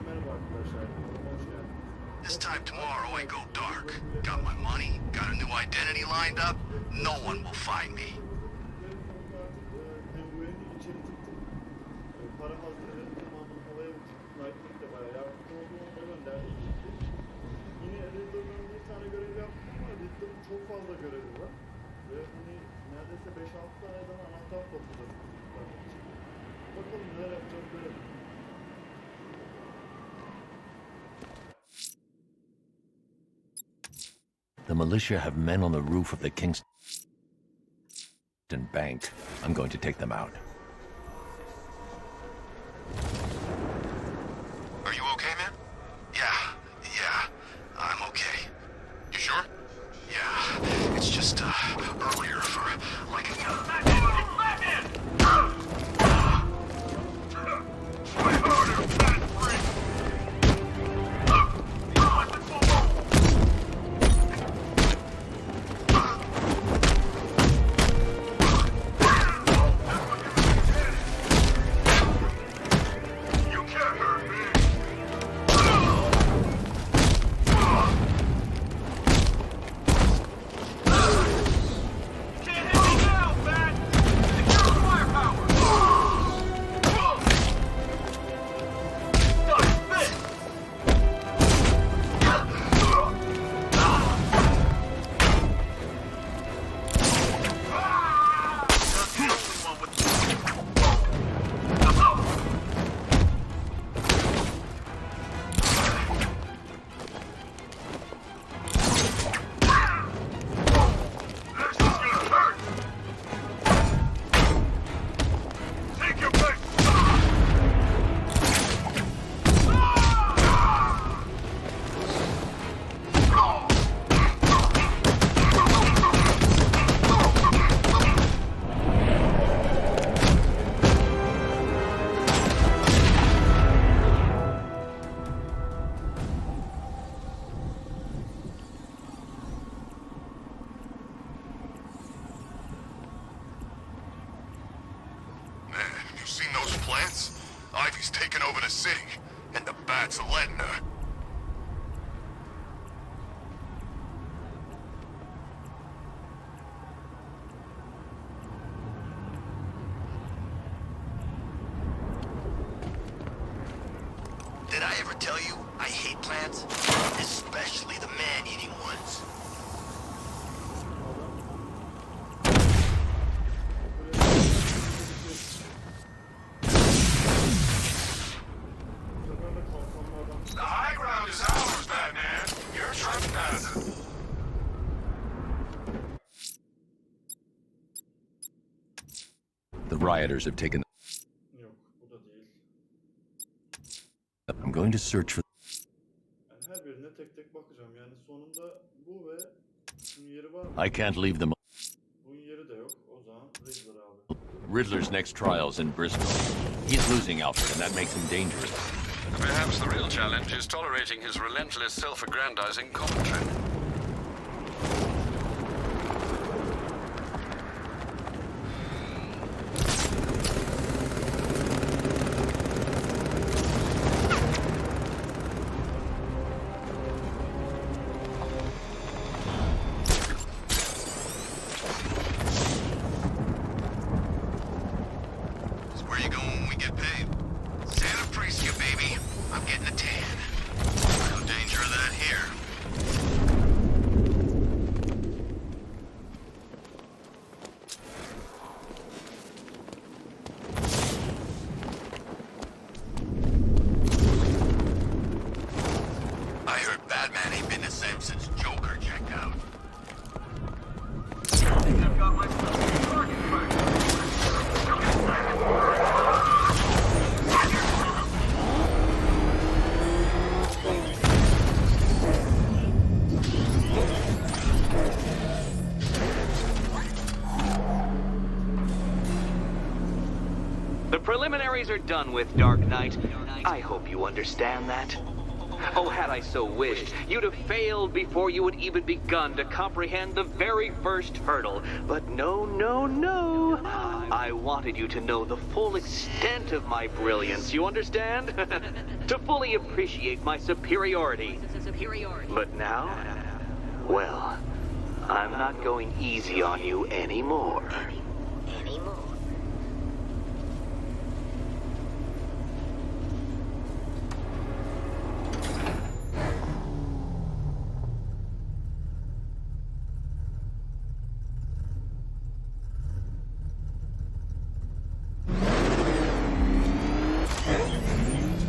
merhaba arkadaşlar. Hoş geldiniz. This time tomorrow I go dark. Got my money, got a new identity lined up. No one will find me. Penguen'i içeri tıktım. Para hazırlarının tamamını havaya uçup Lightning de bayağı yardımcı oldu. Ona gönderdi. Yine RİDDLER'dan bir tane görev yaptım ama RİDDLER'ın çok fazla görevi var. Ve hani neredeyse 5-6 taneden anahtar toplayacağız. Bakalım neler yapacağız böyle. The militia have men on the roof of the Kingston Bank. I'm going to take them out. Are you okay, man? Yeah, I'm okay. You sure? Yeah, it's just, earlier for, like, Ivy's taken over the city, and the bats are letting her. Did I ever tell you I hate plants? Especially the man-eating ones. The high ground is ours, Batman. You're trespassing. The rioters have taken... Yok, bu da değil. I'm going to search for... Yani her birine tek tek bakacağım. Yani sonunda bu ve bunun yeri var mı? I can't leave them... Bunun yeri de yok. O zaman Riddler abi. Riddler's next trial's in Bristol. He's losing Alfred, and that makes him dangerous. Perhaps the real challenge is tolerating his relentless self-aggrandizing commentary. Where you going when we get paid? Santa Prisca, baby. I'm getting a tan. No danger of that here. I heard Batman ain't been the same since Joker checked out. The preliminaries are done with, Dark Knight. I hope you understand that. Oh, had I so wished, you'd have failed before you had even begun to comprehend the very first hurdle. But no, no, no. I wanted you to know the full extent of my brilliance, you understand? To fully appreciate my superiority. But now, well, I'm not going easy on you anymore.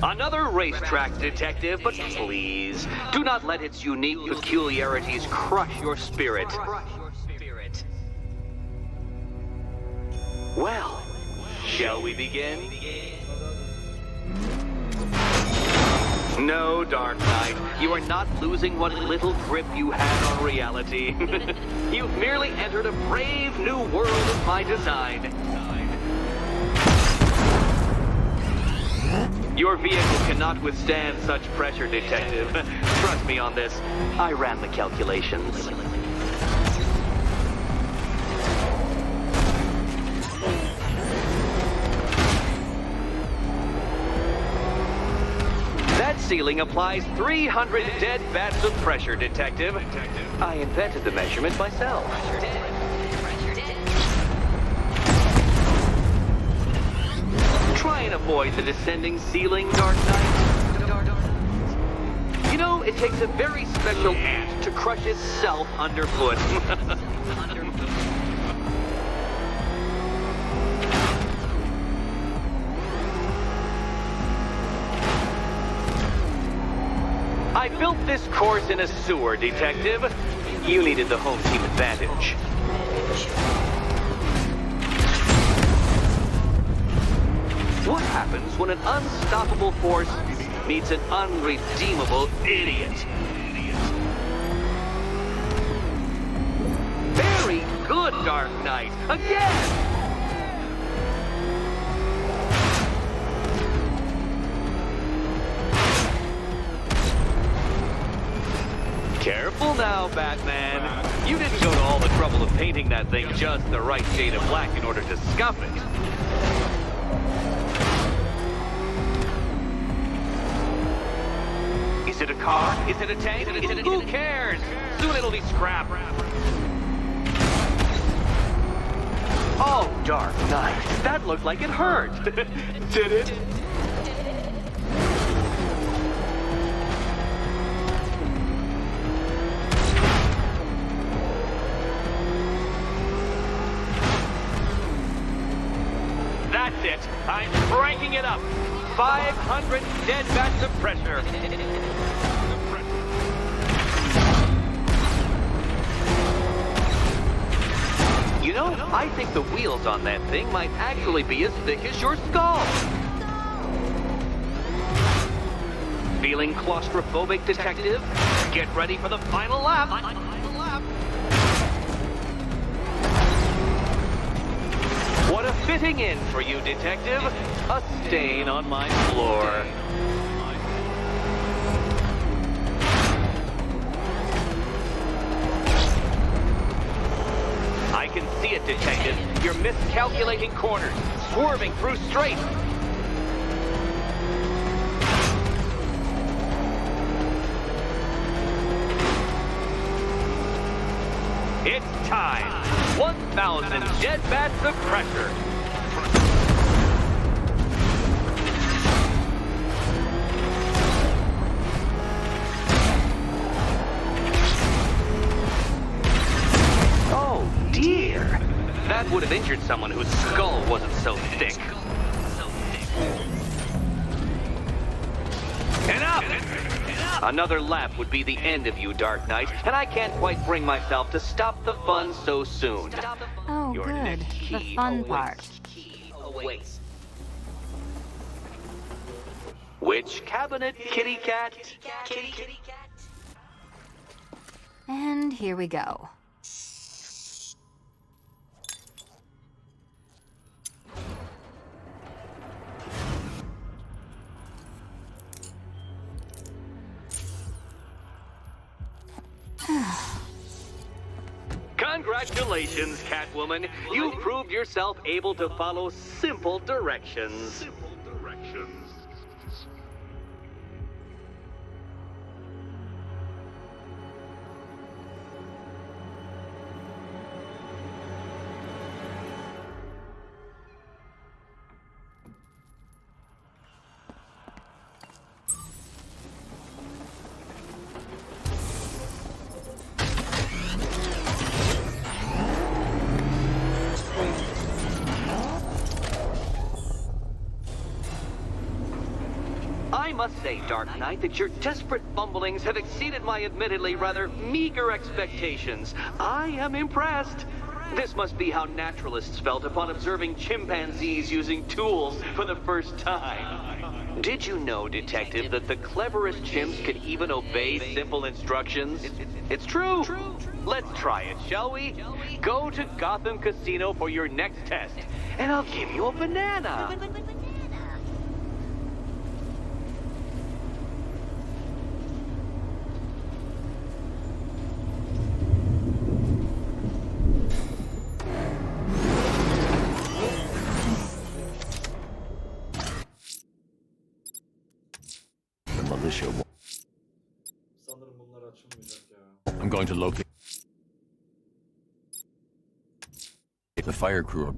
Another racetrack, detective, but please, do not let its unique peculiarities crush your spirit. Well, shall we begin? No, Dark Knight, you are not losing what little grip you had on reality. You've merely entered a brave new world of my design. Your vehicle cannot withstand such pressure, Detective. Trust me on this. I ran the calculations. That ceiling applies 300 dead vats of pressure, Detective. I invented the measurement myself. Try and avoid the descending ceiling, Dark Knight. You know, it takes a very special ant to crush itself underfoot. I built this course in a sewer, Detective. You needed the home team advantage. What happens when an unstoppable force meets an unredeemable idiot? Very good, Dark Knight. Again! Careful now, Batman. You didn't go to all the trouble of painting that thing just the right shade of black in order to scuff it. Is it a car? Is it a tank? Who cares? Soon it'll be scrap. Oh, Dark Knight, that looked like it hurt. Did it? That's it. I'm cranking it up. 500 dead vats of pressure. You know, I think the wheels on that thing might actually be as thick as your skull. Feeling claustrophobic, Detective? Get ready for the final lap. What a fitting end for you, Detective. A stain on my floor. I can see it, Detective. You're miscalculating corners, swerving through straights. It's time. 1,000 dead vats of pressure. Oh, dear. That would have injured someone whose skull wasn't so thick. Enough! Another lap would be the end of you, Dark Knight, and I can't quite bring myself to stop the fun so soon. Oh, Your good. next The key fun awaits. part. Which cabinet, kitty cat? And here we go. Congratulations, Catwoman. You proved yourself able to follow simple directions. I must say, Dark Knight, that your desperate fumblings have exceeded my admittedly rather meager expectations. I am impressed. This must be how naturalists felt upon observing chimpanzees using tools for the first time. Did you know, Detective, that the cleverest chimps can even obey simple instructions? It's true. Let's try it, shall we? Go to Gotham Casino for your next test, and I'll give you a banana. Sanırım bunlar açılmayacak ya. I'm going to locate the fire crew.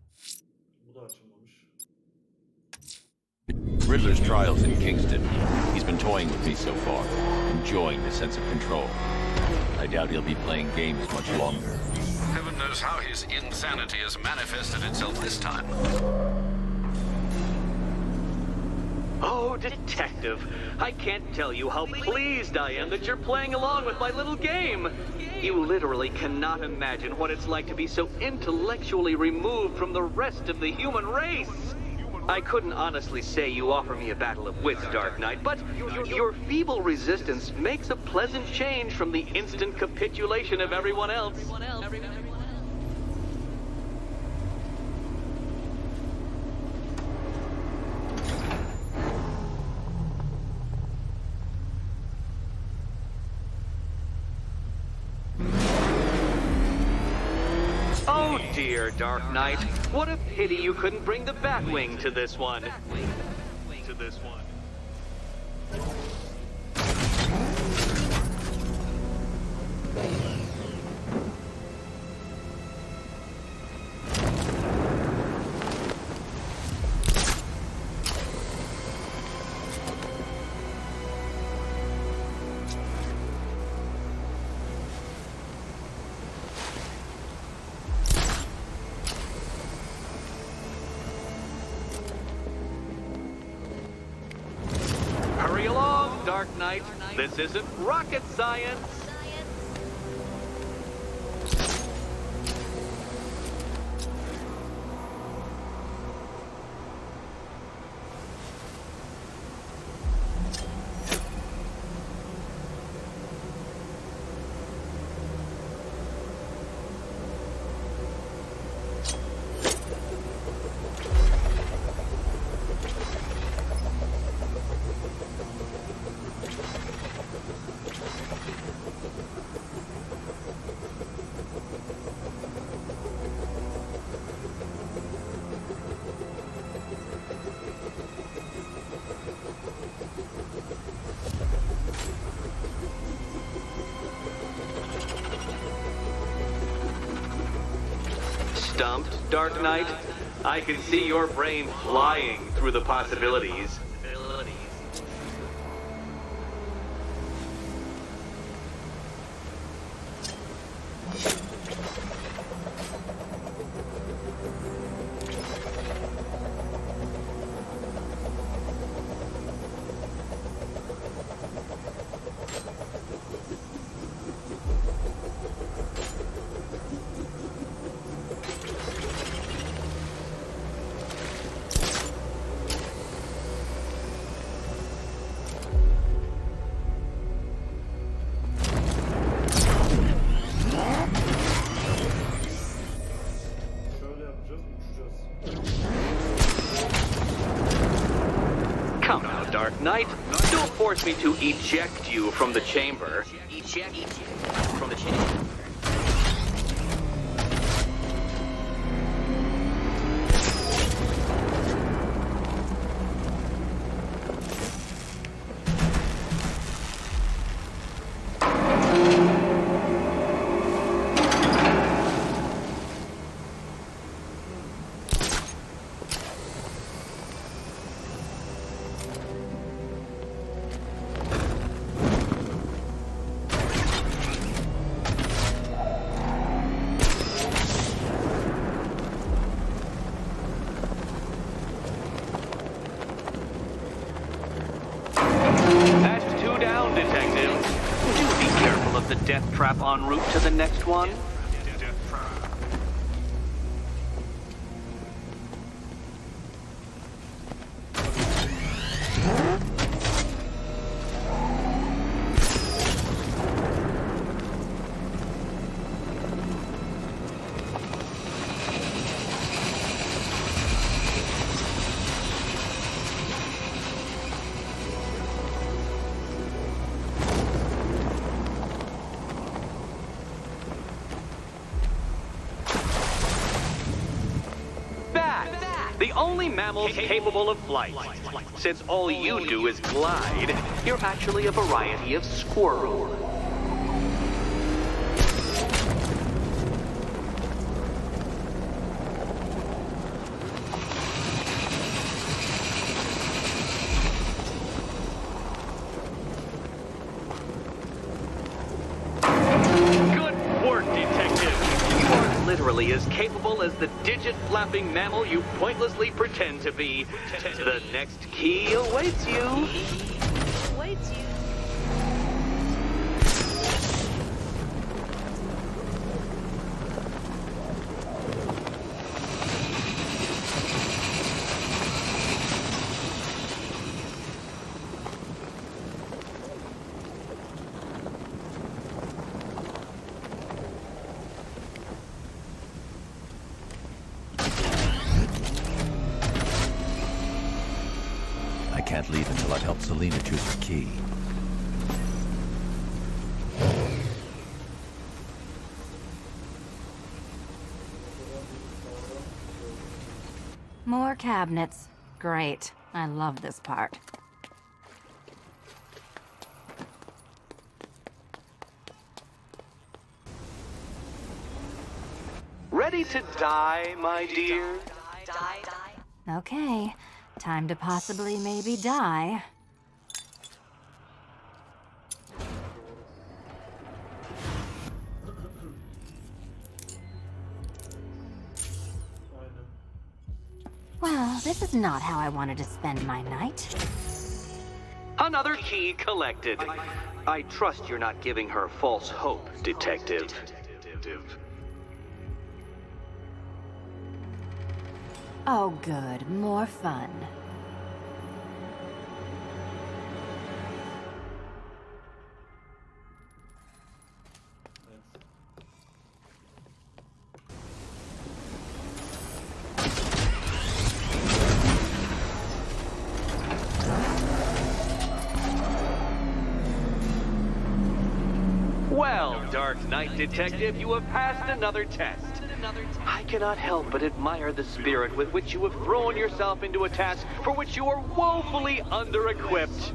Bu da açılmamış. Riddler's trials in Kingston. He's been toying with me so far, enjoying the sense of control. I doubt he'll be playing games much longer. Heaven knows how his insanity has manifested itself this time. Oh, Detective, I can't tell you how pleased I am that you're playing along with my little game. You literally cannot imagine what it's like to be so intellectually removed from the rest of the human race. I couldn't honestly say you offer me a battle of wits, Dark Knight, but your feeble resistance makes a pleasant change from the instant capitulation of everyone else. Oh dear, Dark Knight. What a pity you couldn't bring the Batwing to this one. Hurry along, Dark Knight. This isn't rocket science. Stumped, Dark Knight? I can see your brain flying through the possibilities. Şöyle yapacağız, uçacağız. Come now, Dark Knight. Don't force me to eject you from the chamber. Eject. from the chin. Death trap en route to the next one? The only mammals capable of flight. Since all you do is glide, you're actually a variety of squirrel. Literally as capable as the digit-flapping mammal you pointlessly pretend to be. The next key awaits you. I can't leave until I've helped Selena choose her key. More cabinets. Great. I love this part. Ready to die, my dear? Okay. Time to possibly maybe die. Well, this is not how I wanted to spend my night. Another key collected. I trust you're not giving her false hope, Detective. Oh, good. More fun. Well, Dark Knight Detective, you have passed another test. I cannot help but admire the spirit with which you have thrown yourself into a task for which you are woefully under-equipped.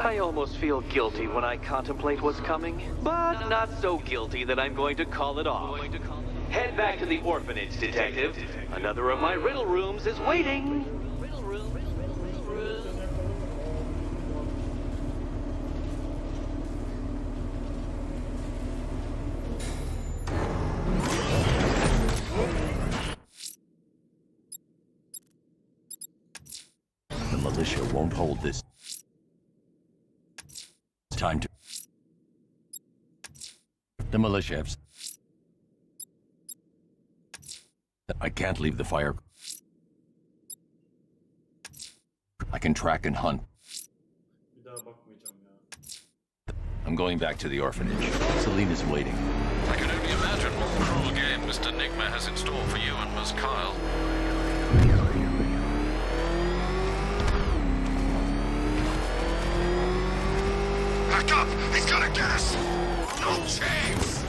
I almost feel guilty when I contemplate what's coming, but not so guilty that I'm going to call it off. Head back to the orphanage, Detective. Another of my riddle rooms is waiting. The militia won't hold this. It's time to... The militia have... I can't leave the fire. I can track and hunt. Bir daha bakmayacağım ya. I'm going back to the orphanage. Selena's waiting. I can only imagine what cruel game Mr. Nigma has in store for you and Miss Kyle. Back up! He's gonna get us! No chance!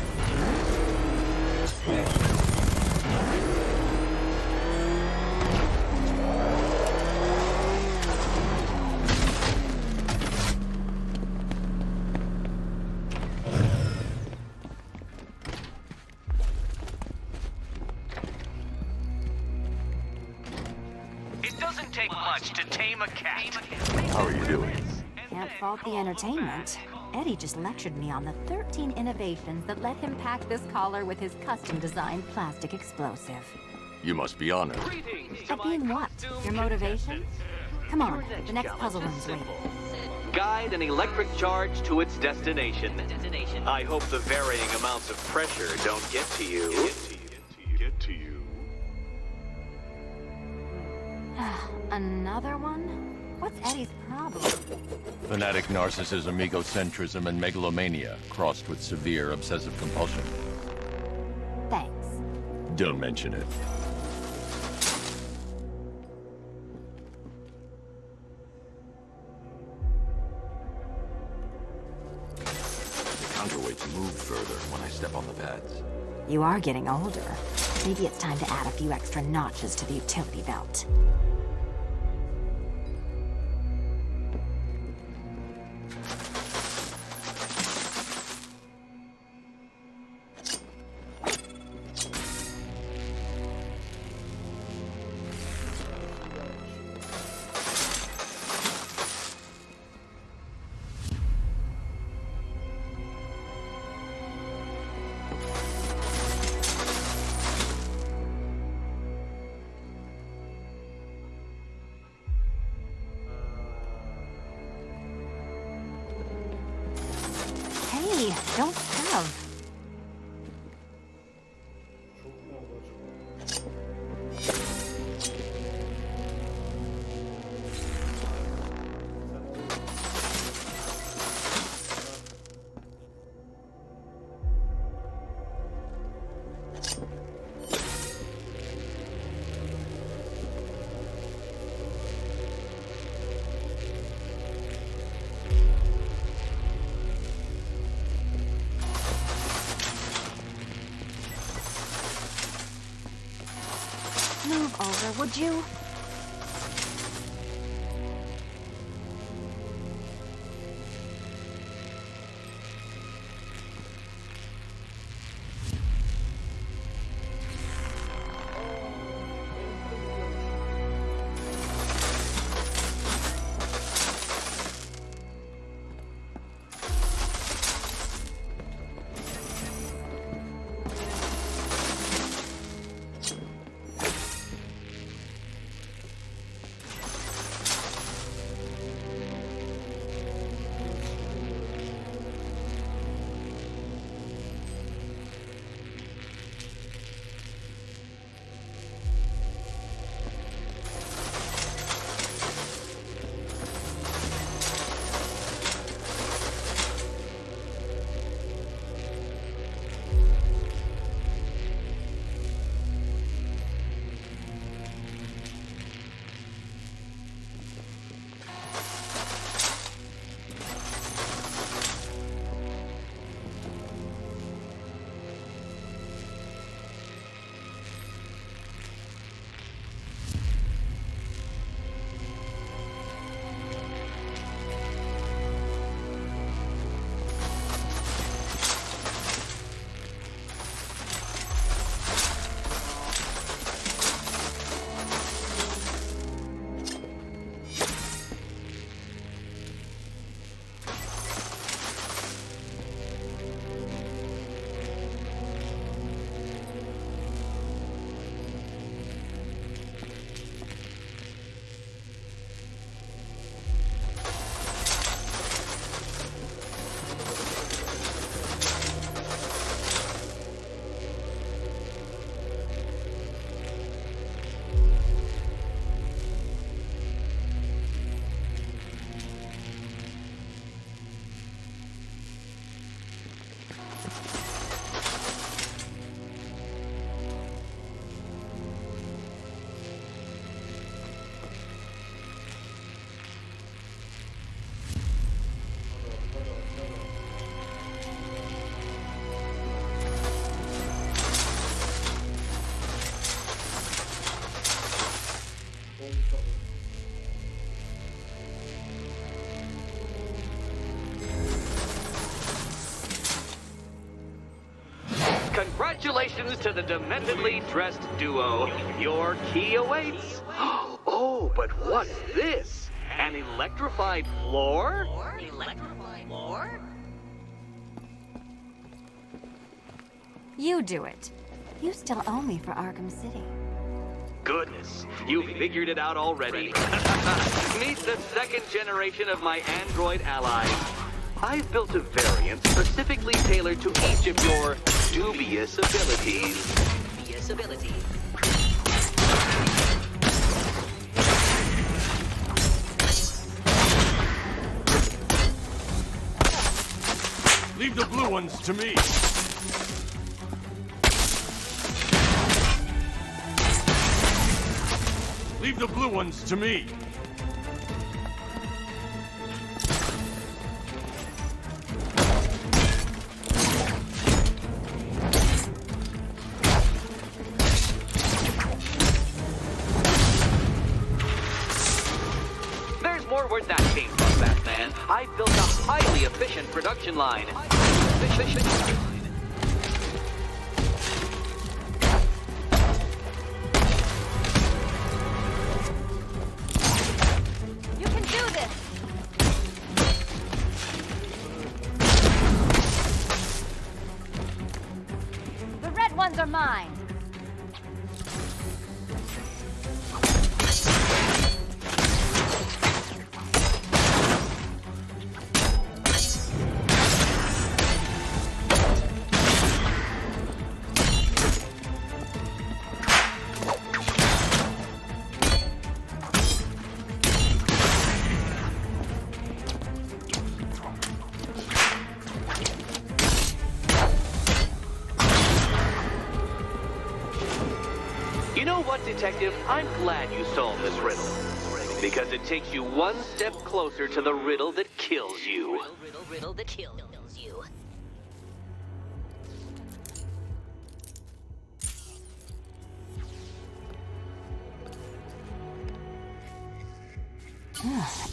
It doesn't take much to tame a cat. How are you doing? Can't fault the entertainment. Eddie just lectured me on the 13 innovations that let him pack this collar with his custom-designed plastic explosive. You must be honored. At being what? Your motivation? Come on, the next puzzle room's waiting. Guide an electric charge to its destination. I hope the varying amounts of pressure don't get to you. Get to you. Another one? What's Eddie's problem? Fanatic narcissism, egocentrism, and megalomania, crossed with severe obsessive compulsion. Thanks. Don't mention it. The counterweights move further when I step on the pads. You are getting older. Maybe it's time to add a few extra notches to the utility belt. Hey, don't shove. Çok mu oldu acaba? Sen olur. Move over, would you? Congratulations to the dementedly dressed duo. Your key awaits. Oh, but what's this? An electrified floor? Electrified floor? You do it. You still owe me for Arkham City. Goodness, you figured it out already. Meet the second generation of my android allies. I've built a variant specifically tailored to each of your dubious abilities. Dubious ability. Leave the blue ones to me. Leave the blue ones to me. There's more where that came from, Batman. I built a highly efficient production line. You can do this! The red ones are mine. You know what, Detective? I'm glad you solved this riddle. Because it takes you one step closer to the riddle that kills you. Riddle that kills you.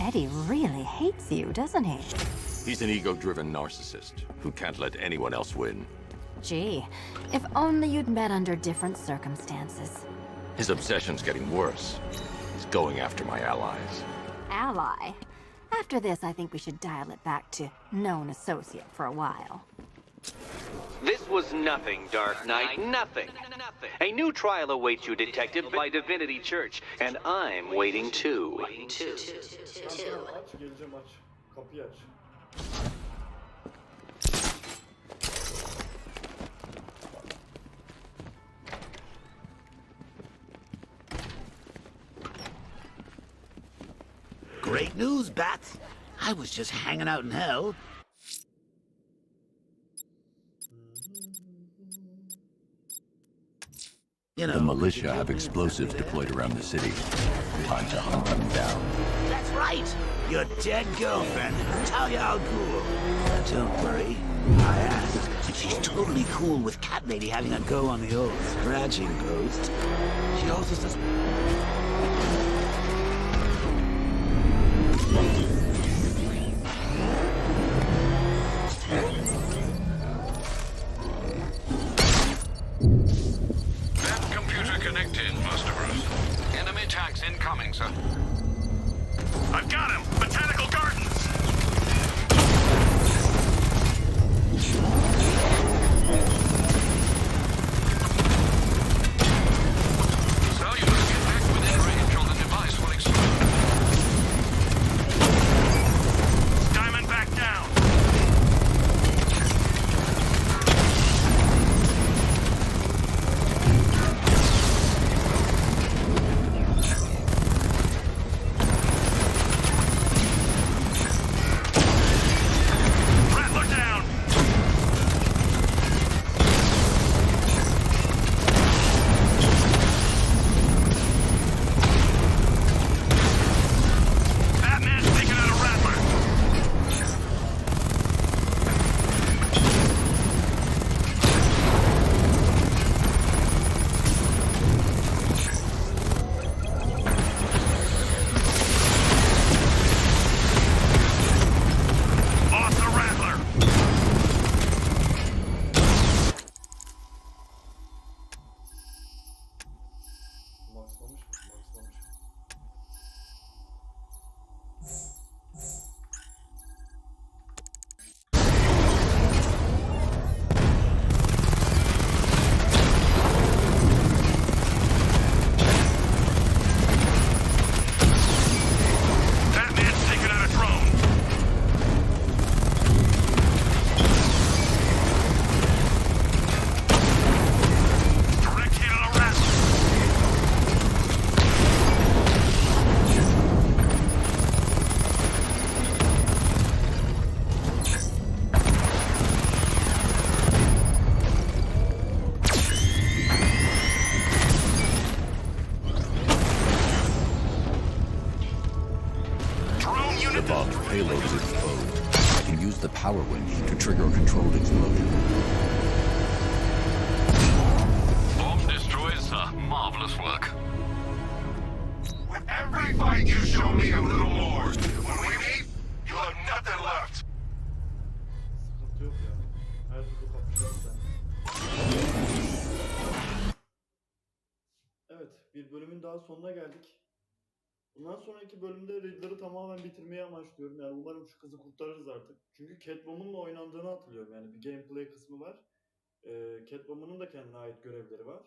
Eddie really hates you, doesn't he? He's an ego-driven narcissist who can't let anyone else win. Gee, if only you'd met under different circumstances. His obsession's getting worse. He's going after my allies. Ally. After this, I think we should dial it back to known associate for a while. This was nothing, Dark Knight. Nothing. A new trial awaits you, Detective, by Divinity Church. And I'm waiting too. Tamam, aç, geleceğim aç. Kapıyı aç. Great news, Bat. I was just hanging out in hell. You know, The militia have explosives deployed around the city. Time to hunt them down. that's right. Your dead girlfriend, Talia al Ghul. Don't worry. I asked, and she's totally cool with Cat Lady having a go on the old scratching ghost. She also says... That computer connected, Master Bruce. Enemy tanks incoming, sir. I've got him! Botanical Gardens! So you want to get back within explode. I can use the power winch to trigger a controlled explosion. Bomb destroys, marvelous work. With every fight you show me a little more. When we meet, you'll have nothing left. Sıkıntı yok ya. Her türlü kapışacağız sen. Evet, bir bölümün daha sonuna geldik. Bundan sonraki bölümde RİDDLER'ı tamamen bitirmeyi amaçlıyorum. Yani umarım şu kızı kurtarırız artık. Çünkü Catwoman'la oynandığını hatırlıyorum. Yani bir gameplay kısmı var. Catwoman'ın da kendine ait görevleri var.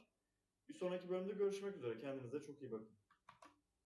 Bir sonraki bölümde görüşmek üzere. Kendinize çok iyi bakın.